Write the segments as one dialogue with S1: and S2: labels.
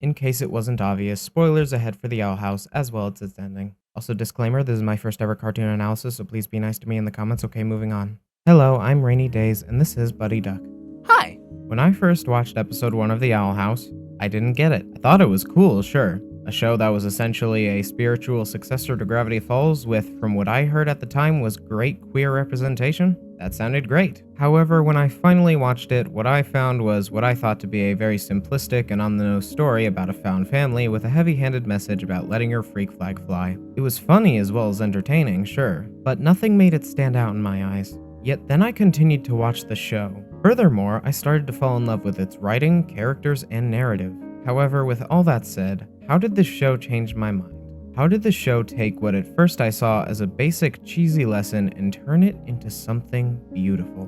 S1: In case it wasn't obvious, spoilers ahead for the Owl House as well as its ending. Also, disclaimer, this is my first ever cartoon analysis, so please be nice to me in the comments. Okay, moving on. Hello, I'm Rainy Daze, and this is Buddy Duck.
S2: Hi.
S1: When I first watched episode 1 of the Owl House, I didn't get it. I thought it was cool, sure. A show that was essentially a spiritual successor to Gravity Falls with, from what I heard at the time, was great queer representation. That sounded great. However, when I finally watched it, what I found was what I thought to be a very simplistic and on-the-nose story about a found family with a heavy-handed message about letting your freak flag fly. It was funny as well as entertaining, sure, but nothing made it stand out in my eyes. Yet then I continued to watch the show. Furthermore, I started to fall in love with its writing, characters, and narrative. However, with all that said, how did this show change my mind? How did the show take what at first I saw as a basic cheesy lesson and turn it into something beautiful?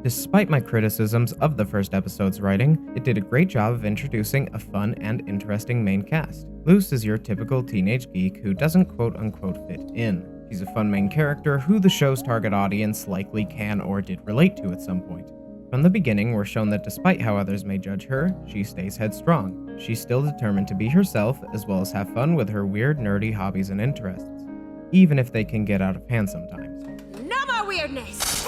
S1: Despite my criticisms of the first episode's writing, it did a great job of introducing a fun and interesting main cast. Luce is your typical teenage geek who doesn't quote-unquote fit in. She's a fun main character who the show's target audience likely can or did relate to at some point. From the beginning, we're shown that despite how others may judge her, she stays headstrong. She's still determined to be herself, as well as have fun with her weird, nerdy hobbies and interests, even if they can get out of hand sometimes.
S3: No more weirdness!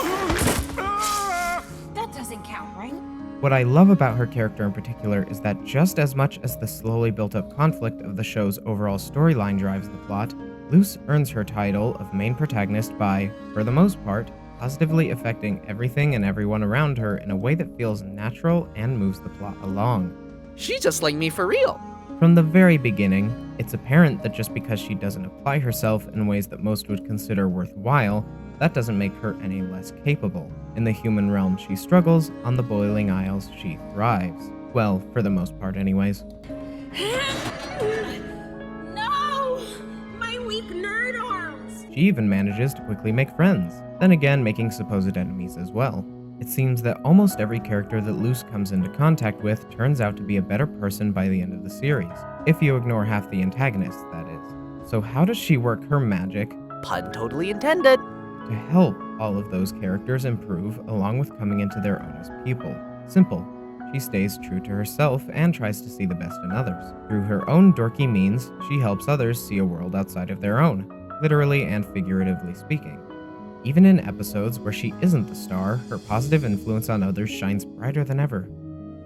S3: That doesn't count, right?
S1: What I love about her character in particular is that just as much as the slowly built-up conflict of the show's overall storyline drives the plot, Luce earns her title of main protagonist by, for the most part, positively affecting everything and everyone around her in a way that feels natural and moves the plot along.
S2: She's just like me for real.
S1: From the very beginning, it's apparent that just because she doesn't apply herself in ways that most would consider worthwhile, that doesn't make her any less capable. In the human realm she struggles, on the boiling isles she thrives. Well, for the most part anyways.
S3: No! My weak nerd arms!
S1: She even manages to quickly make friends, then again making supposed enemies as well. It seems that almost every character that Luce comes into contact with turns out to be a better person by the end of the series, if you ignore half the antagonists, that is. So how does she work her magic,
S2: Pun totally intended.
S1: to help all of those characters improve along with coming into their own as people? Simple. She stays true to herself and tries to see the best in others. Through her own dorky means, she helps others see a world outside of their own, literally and figuratively speaking. Even in episodes where she isn't the star, her positive influence on others shines brighter than ever.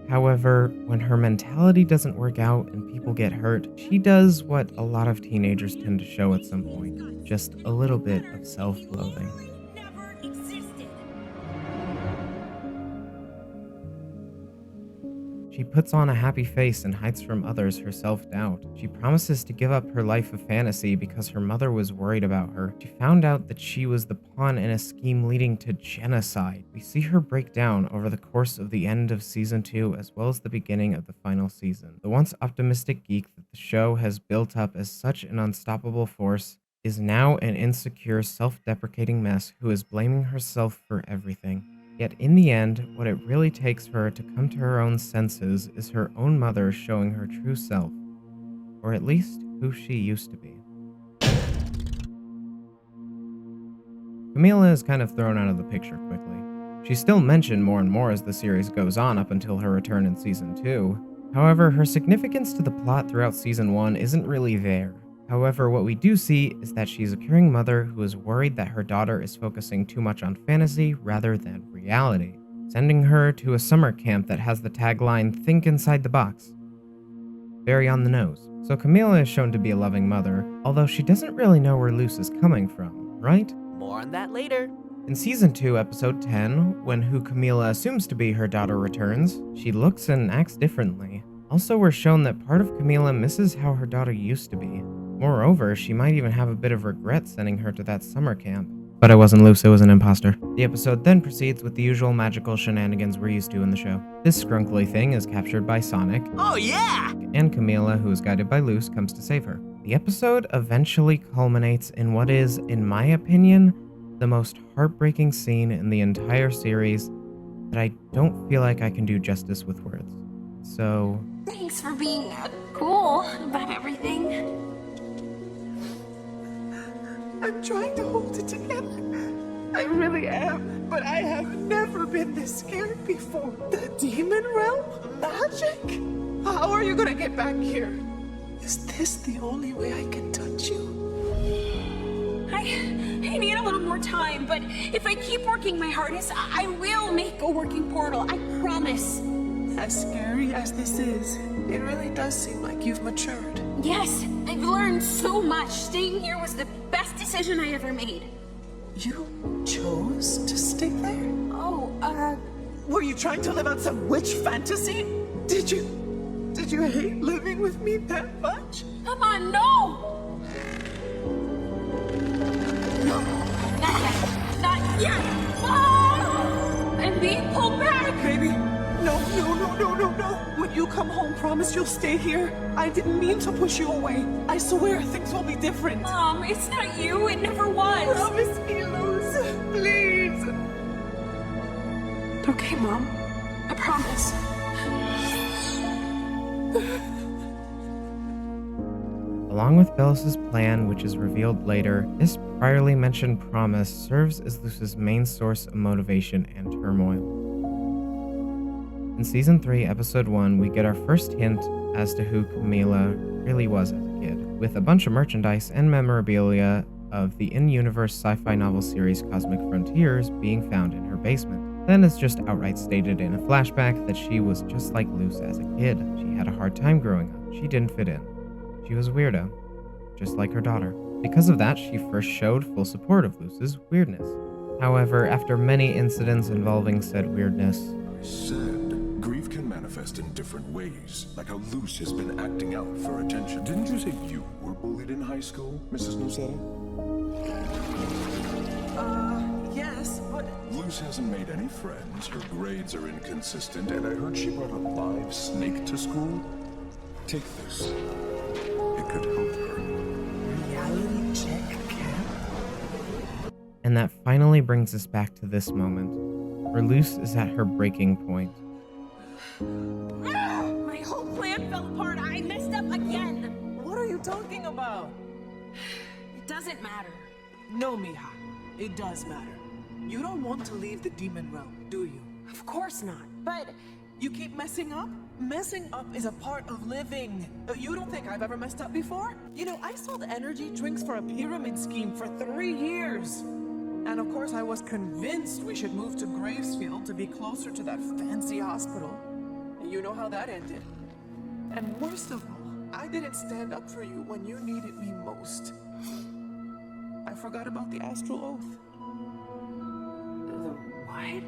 S1: However, when her mentality doesn't work out and people get hurt, she does what a lot of teenagers tend to show at some point, just a little bit of self-loathing.
S3: Never existed.
S1: She puts on a happy face and hides from others her self-doubt. She promises to give up her life of fantasy because her mother was worried about her. She found out that she was the pawn in a scheme leading to genocide. We see her break down over the course of the end of season 2 as well as the beginning of the final season. The once optimistic geek that the show has built up as such an unstoppable force is now an insecure, self-deprecating mess who is blaming herself for everything. Yet in the end, what it really takes for her to come to her own senses is her own mother showing her true self, or at least who she used to be. Camila is kind of thrown out of the picture quickly. She's still mentioned more and more as the series goes on up until her return in season 2. However, her significance to the plot throughout season 1 isn't really there. However, what we do see is that she's a caring mother who is worried that her daughter is focusing too much on fantasy rather than reality, sending her to a summer camp that has the tagline, "Think inside the box." Very on the nose. So Camila is shown to be a loving mother, although she doesn't really know where Luce is coming from, right?
S2: More on that later.
S1: In season 2, episode 10, when who Camila assumes to be her daughter returns, she looks and acts differently. Also, we're shown that part of Camila misses how her daughter used to be. Moreover, she might even have a bit of regret sending her to that summer camp. But it wasn't Luce, it was an imposter. The episode then proceeds with the usual magical shenanigans we're used to in the show. This scrunkly thing is captured by Sonic,
S2: Oh yeah!
S1: and Camila, who is guided by Luce, comes to save her. The episode eventually culminates in what is, in my opinion, the most heartbreaking scene in the entire series that I don't feel like I can do justice with words. So,
S3: Thanks for being cool about everything.
S4: I'm trying to hold it together. I really am, but I have never been this scared before. The demon realm? Magic? How are you gonna get back here? Is this the only way I can touch you?
S3: I need a little more time, but if I keep working my hardest, I will make a working portal. I promise.
S4: As scary as this is, it really does seem like you've matured.
S3: Yes, I've learned so much. Staying here was the best decision I ever made.
S4: You chose to stay there?
S3: Oh,
S4: Were you trying to live out some witch fantasy? Did you hate living with me that much?
S3: come on, no! No, not yet. Not yet! Ah! I'm being pulled back!
S4: Baby, no. When you come home, promise you'll stay here. I didn't mean to push you away. I swear things will be different.
S3: Mom, it's not you. It never was.
S4: Promise me, Luz, please.
S3: Okay, Mom. I promise.
S1: Along with Bellis's plan, which is revealed later, this priorly mentioned promise serves as Luz's main source of motivation and turmoil. In Season 3, Episode 1, we get our first hint as to who Camila really was as a kid, with a bunch of merchandise and memorabilia of the in-universe sci-fi novel series Cosmic Frontiers being found in her basement. Then it's just outright stated in a flashback that she was just like Luz as a kid. She had a hard time growing up. She didn't fit in. She was a weirdo, just like her daughter. Because of that, she first showed full support of Luz's weirdness. However, after many incidents involving said weirdness,
S5: I said, grief can manifest in different ways, like how Luz has been acting out for attention. Didn't you say you were bullied in high school, Mrs. Lucetta?
S4: Yes, but
S5: Luz hasn't made any friends, her grades are inconsistent, and I heard she brought a live snake to school. Take this. It could help her.
S4: reality check camp?
S1: and that finally brings us back to this moment, where Luz is at her breaking point.
S3: My whole plan fell apart. I messed up again.
S4: What are you talking about?
S3: It doesn't matter.
S4: No, Mija. It does matter. You don't want to leave the demon realm, do you?
S3: Of course not. But
S4: You keep messing up? Messing up is a part of living. You don't think I've ever messed up before? You know, I sold energy drinks for a pyramid scheme for 3 years. And of course, I was convinced we should move to Gravesfield to be closer to that fancy hospital. You know how that ended. And worst of all, I didn't stand up for you when you needed me most. I forgot about the Astral Oath.
S3: the what?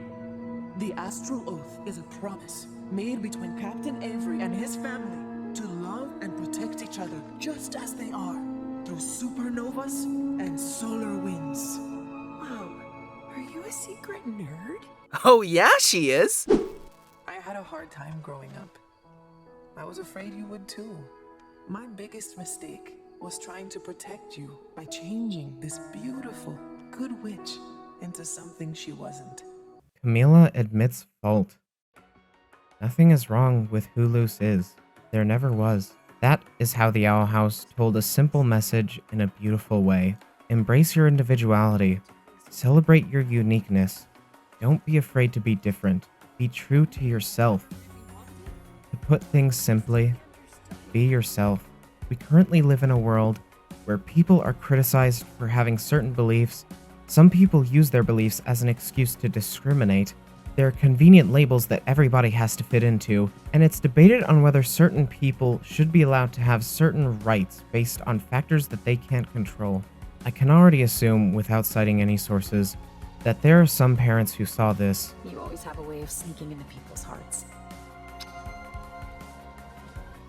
S4: The Astral Oath is a promise made between Captain Avery and his family to love and protect each other just as they are, through supernovas and solar winds.
S3: Mom, are you a secret nerd?
S2: Oh, yeah, she is.
S4: I had a hard time growing up. I was afraid you would too. My biggest mistake was trying to protect you by changing this beautiful, good witch into something she wasn't.
S1: Camila admits fault. Nothing is wrong with who Luz is. There never was. That is how the Owl House told a simple message in a beautiful way. Embrace your individuality. Celebrate your uniqueness. Don't be afraid to be different. Be true to yourself. To put things simply, be yourself. We currently live in a world where people are criticized for having certain beliefs. Some people use their beliefs as an excuse to discriminate. There are convenient labels that everybody has to fit into, and it's debated on whether certain people should be allowed to have certain rights based on factors that they can't control. I can already assume, without citing any sources, that there are some parents who saw this
S3: You always have a way of sneaking into people's hearts.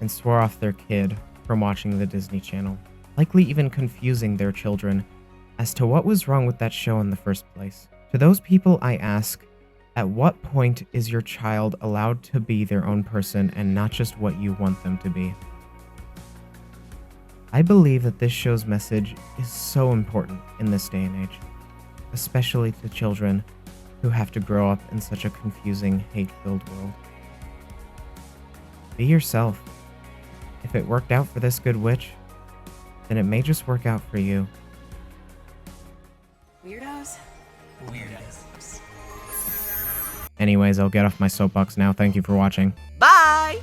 S1: and swore off their kid from watching the Disney Channel, likely even confusing their children as to what was wrong with that show in the first place. To those people, I ask, at what point is your child allowed to be their own person and not just what you want them to be? I believe that this show's message is so important in this day and age, especially to children who have to grow up in such a confusing, hate-filled world. Be yourself. If it worked out for this good witch, then it may just work out for you.
S3: Weirdos?
S1: Anyways, I'll get off my soapbox now. Thank you for watching.
S2: Bye!